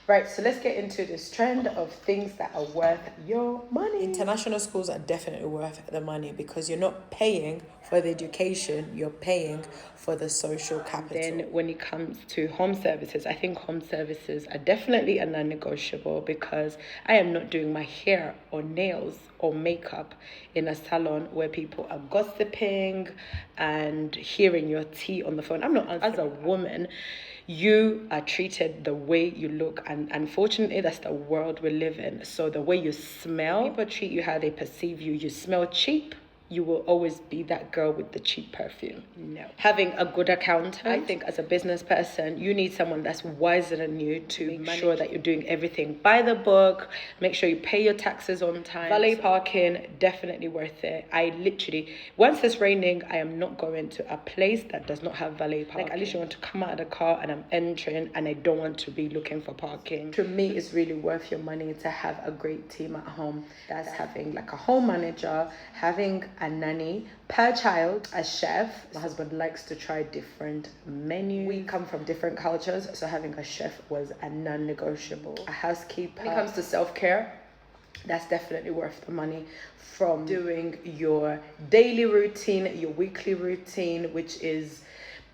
Right, so let's get into this trend of things that are worth your money. International schools are definitely worth the money because you're not paying for the education, you're paying for the social capital. Then when it comes to home services, I think home services are definitely a non-negotiable because I am not doing my hair or nails or makeup in a salon where people are gossiping and hearing your tea on the phone. I'm not, as a woman, you are treated the way you look, and unfortunately that's the world we live in. So the way you smell, people treat you how they perceive you. You smell cheap, you will always be that girl with the cheap perfume. No. Having a good accountant, I think as a business person, you need someone that's wiser than you to make sure that you're doing everything by the book, make sure you pay your taxes on time. Valet parking, definitely worth it. I literally, once it's raining, I am not going to a place that does not have valet parking. Like, I literally want to come out of the car and I'm entering and I don't want to be looking for parking. To me, it's really worth your money to have a great team at home that's having like a home manager, having a nanny per child, a chef. My husband likes to try different menus. We come from different cultures, so having a chef was a non-negotiable. A housekeeper. When it comes to self-care, that's definitely worth the money. From doing your daily routine, your weekly routine, which is,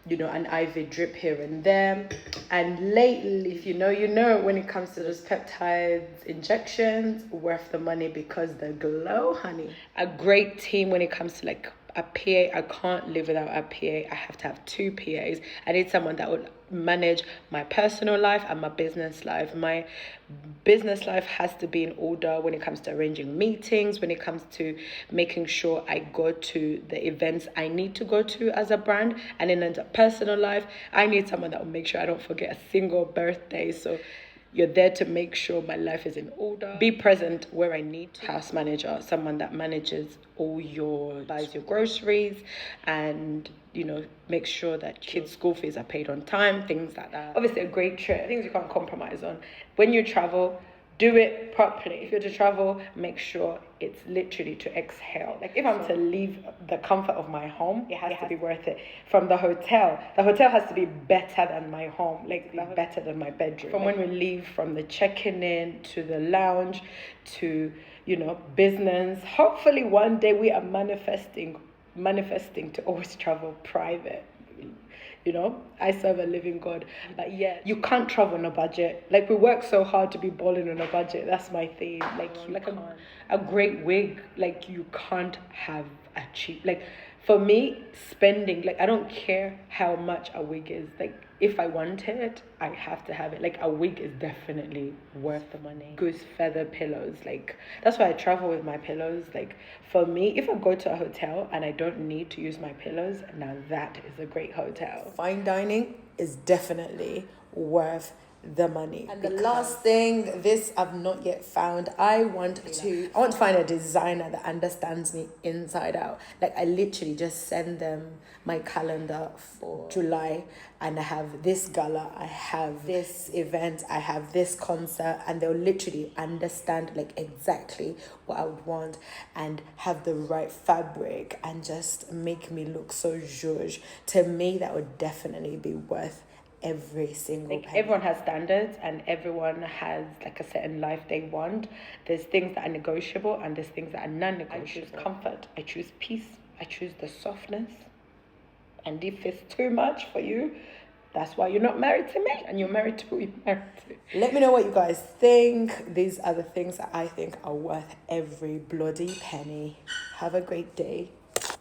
you know, an IV drip here and there. And lately, if you know, when it comes to those peptides, injections, worth the money because the glow, honey. A great team when it comes to like a PA. I can't live without a PA. I have to have 2 PAs. I need someone that will manage my personal life and my business life. My business life has to be in order when it comes to arranging meetings, when it comes to making sure I go to the events I need to go to as a brand. And in a personal life, I need someone that will make sure I don't forget a single birthday. So you're there to make sure my life is in order. Be present where I need to. House manager, someone that manages buys your groceries and, you know, make sure that kids' school fees are paid on time, things like that. Obviously, a great trip, things you can't compromise on. When you travel, do it properly. If you're to travel, make sure it's literally to exhale. Like, if I'm to leave the comfort of my home, it has to be worth it. From the hotel has to be better than my home, like better than my bedroom. From when we leave, from the checking in to the lounge to, you know, business. Hopefully one day we are manifesting to always travel private. You know, I serve a living God. But yeah, you can't travel on a budget. Like, we work so hard to be balling on a budget. That's my thing. Like a great wig, like, you can't have a cheap, like, for me, spending, like, I don't care how much a wig is. Like, if I want it, I have to have it. Like, a wig is definitely worth the money. Goose feather pillows, like, that's why I travel with my pillows. Like, for me, if I go to a hotel and I don't need to use my pillows, now that is a great hotel. Fine dining is definitely worth the money. And the last thing, this I've not yet found, I want to find a designer that understands me inside out. Like, I literally just send them my calendar for July and I have this gala, I have this event, I have this concert, and they'll literally understand like exactly what I would want and have the right fabric and just make me look so zhuzh. To me, that would definitely be worth every single penny. Everyone has standards and everyone has like a certain life they want. There's things that are negotiable and there's things that are non-negotiable. I choose comfort, I choose peace, I choose the softness. And if it's too much for you, that's why you're not married to me and you're married to who you're married to. Let me know what you guys think. These are the things that I think are worth every bloody penny. Have a great day.